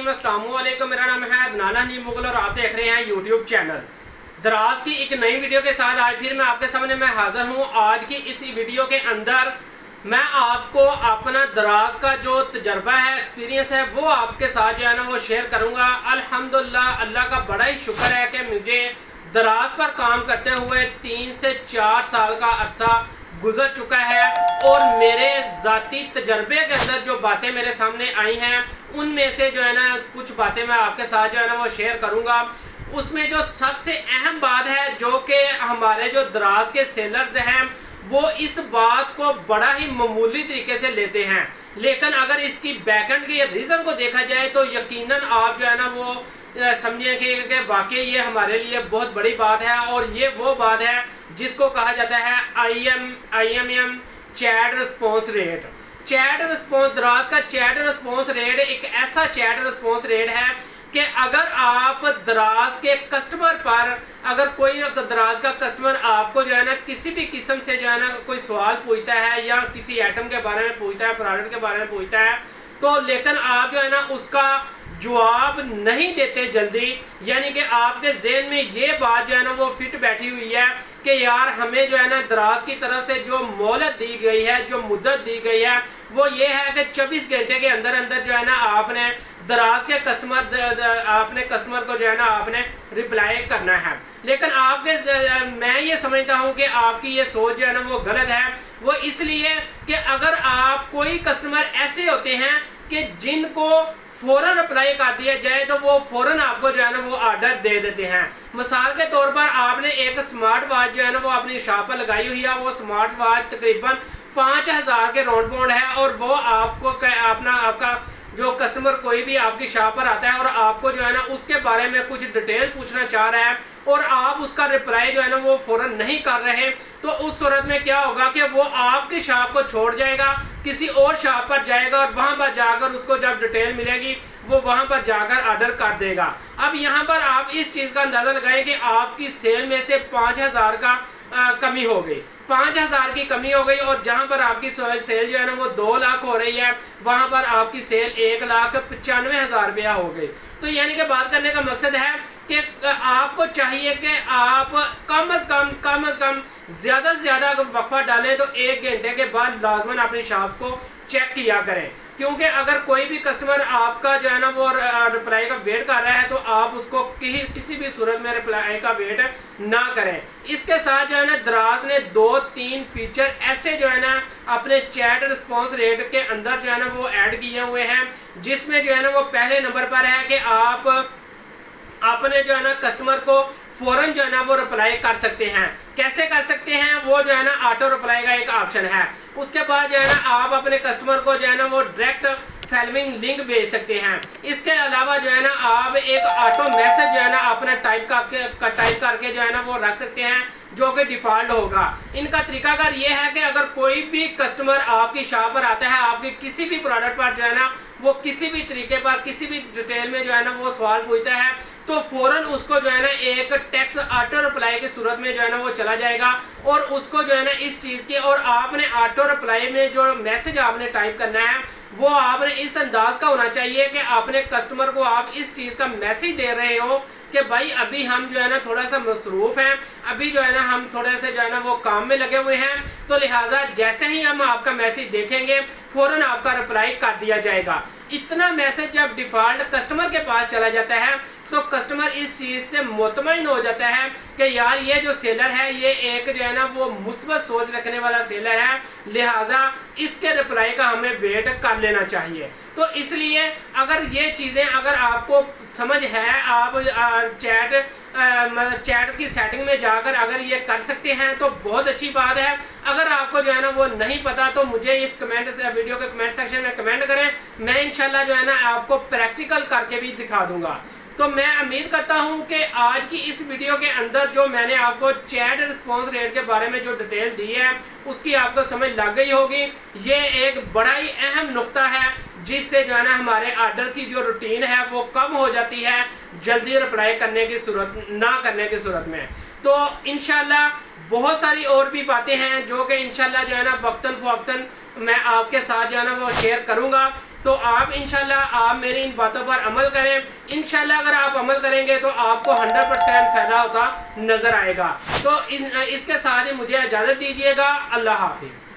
रहीम, अस्सलाम वालेकुम। मेरा नाम है अदनान हनीफ मुगल और आप देख रहे हैं यूट्यूब चैनल दराज की एक नई वीडियो के साथ आज फिर मैं आपके सामने मैं हाजिर हूँ। आज की इस वीडियो के अंदर मैं आपको अपना दराज का जो तजर्बा है, एक्सपीरियंस है, वो आपके साथ जो है ना वो शेयर करूँगा। अल्हम्दुलिल्लाह, अल्लाह का बड़ा ही शुक्र है कि मुझे दराज पर काम करते हुए 3 से 4 साल का अरसा गुजर चुका है और मेरे ज़ाती तजर्बे के अंदर जो बातें मेरे सामने आई हैं उनमें से जो है ना कुछ बातें मैं आपके साथ जो है ना वो शेयर करूंगा। उसमें जो सबसे अहम बात है जो कि हमारे जो दराज के सेलर्स हैं वो इस बात को बड़ा ही मामूली तरीके से लेते हैं, लेकिन अगर इसकी बैकएंड के रीज़न को देखा जाए तो यकीनन आप जो है ना वो समझें कि वाकई ये हमारे लिए बहुत बड़ी बात है। और ये वो बात है जिसको कहा जाता है IMM chat response rate. Chat response, दराज का चैट रिस्पॉन्स रेट एक ऐसा चैट रिस्पॉन्स रेट है कि अगर आप दराज के कस्टमर पर, अगर कोई दराज का कस्टमर आपको जो है ना किसी भी किस्म से जो है ना कोई सवाल पूछता है या किसी आइटम के बारे में पूछता है, प्रोडक्ट के बारे में पूछता है, तो लेकिन आप जो है ना उसका जवाब नहीं देते जल्दी, यानी कि आपके ज़हन में ये बात जो है ना वो फिट बैठी हुई है कि यार हमें जो है ना दराज की तरफ से जो मोहलत दी गई है, जो मुद्दत दी गई है, वो ये है कि 24 घंटे के अंदर अंदर जो है ना आपने दराज के अपने कस्टमर को जो है ना आपने रिप्लाई करना है। लेकिन मैं ये समझता हूँ कि आपकी ये सोच जो है ना वो गलत है। वो इसलिए कि अगर आप कोई कस्टमर ऐसे होते हैं कि जिनको फ़ौरन अप्लाई कर दिया जाए तो वो फ़ौरन आपको जो है ना वो ऑर्डर दे देते हैं। मिसाल के तौर पर आपने एक स्मार्ट वॉच जो है ना वो अपनी शॉप पर लगाई हुई है, वो स्मार्ट वॉच तकरीबन 5000 के राउंड बाउंड है और वो आपका जो कस्टमर कोई भी आपकी शॉप पर आता है और आपको जो है ना उसके बारे में कुछ डिटेल पूछना चाह रहा है और आप उसका रिप्लाई जो है ना वो फ़ौरन नहीं कर रहे, तो उस सूरत में क्या होगा कि वो आपकी शॉप को छोड़ जाएगा, किसी और शॉप पर जाएगा और वहां पर जाकर उसको जब डिटेल मिलेगी वो वहां पर जाकर ऑर्डर कर देगा। अब यहाँ पर आप इस चीज़ का अंदाज़ा लगाएं कि आपकी सेल में से 5000 का कमी हो गई, 5000 की कमी हो गई और जहां पर आपकी सेल जो है ना वो 2 लाख हो रही है, वहां पर आपकी सेल 1,95,000 रुपया हो गई। तो यानी कि बात करने का मकसद है कि आपको चाहिए कि आप कम से कम ज़्यादा से ज़्यादा अगर वक्फा डालें तो 1 घंटे के बाद लाजमन अपनी शॉप को चेक किया करें, क्योंकि अगर कोई भी कस्टमर आपका जो है ना वो रिप्लाई का वेट कर रहा है तो आप उसको किसी भी सूरत में रिप्लाई का वेट ना करें। इसके साथ जो है ना दराज ने 2-3 फीचर ऐसे जो है ना अपने चैट रिस्पॉन्स रेट के अंदर जो है ना वो ऐड किए हुए हैं, जिसमें जो है ना वो पहले नंबर पर है कि आप अपने जो है ना कस्टमर को फ़ौरन जो है ना वो रिप्लाई कर सकते हैं। कैसे कर सकते हैं? वो जो है ना ऑटो रिप्लाई का एक ऑप्शन है। उसके बाद जो है ना आप अपने कस्टमर को जो है ना वो डायरेक्ट फॉलोइंग लिंक भेज सकते हैं। इसके अलावा जो है ना आप एक ऑटो मैसेज जो है ना अपना टाइप करके जो है ना वो रख सकते हैं, जो कि डिफ़ॉल्ट होगा। इनका तरीकाकार ये है कि अगर कोई भी कस्टमर आपकी शॉप पर आता है, आपके किसी भी प्रोडक्ट पर जो है ना वो किसी भी तरीके पर किसी भी डिटेल में जो है ना वो सवाल पूछता है, तो फ़ौरन उसको जो है ना एक टेक्स्ट ऑटो रिप्लाई की सूरत में जो है ना वो चला जाएगा और उसको जो है ना इस चीज़ की, और आपने ऑटो रिप्लाई में जो मैसेज आपने टाइप करना है वो आपने इस अंदाज का होना चाहिए कि आपने कस्टमर को आप इस चीज़ का मैसेज दे रहे हो कि भाई अभी हम जो है ना थोड़ा सा मसरूफ़ हैं, अभी जो है ना हम थोड़े से जो है ना वो काम में लगे हुए हैं, तो लिहाजा जैसे ही हम आपका मैसेज देखेंगे फ़ौरन आपका रिप्लाई कर दिया जाएगा। इतना मैसेज जब डिफ़ॉल्ट कस्टमर के पास चला जाता है तो कस्टमर इस चीज़ से मुतमईन हो जाता है कि यार ये जो सेलर है ये एक जो है ना वो मुस्बत सोच रखने वाला सेलर है, लिहाजा इसके रिप्लाई का हमें वेट कर लेना चाहिए। तो इसलिए अगर ये चीज़ें अगर आपको समझ है, आप चैट की सेटिंग में जाकर अगर ये कर सकते हैं तो बहुत अच्छी बात है। अगर आपको जो है ना वो नहीं पता तो मुझे इस वीडियो के कमेंट सेक्शन में कमेंट करें, मैं इंशाल्लाह जो है ना आपको प्रैक्टिकल करके भी दिखा दूंगा। तो मैं उम्मीद करता हूं कि आज की इस वीडियो के अंदर जो मैंने आपको चैट रिस्पॉन्स रेट के बारे में जो डिटेल दी है उसकी आपको समझ लग गई होगी। ये एक बड़ा ही अहम नुक्ता है जिससे जो है ना हमारे ऑर्डर की जो रूटीन है वो कम हो जाती है जल्दी रिप्लाई करने की सूरत ना करने की सूरत में। तो इंशाल्लाह बहुत सारी और भी बातें हैं जो कि इंशाल्लाह जो है ना वक्तन फ़वक्तन मैं आपके साथ जो है ना वो शेयर करूँगा। तो आप इंशाल्लाह आप मेरी इन बातों पर अमल करें। इंशाल्लाह अगर आप अमल करेंगे तो आपको 100% फ़ायदा होता नज़र आएगा। तो इसके साथ ही मुझे इजाज़त दीजिएगा। अल्लाह हाफिज़।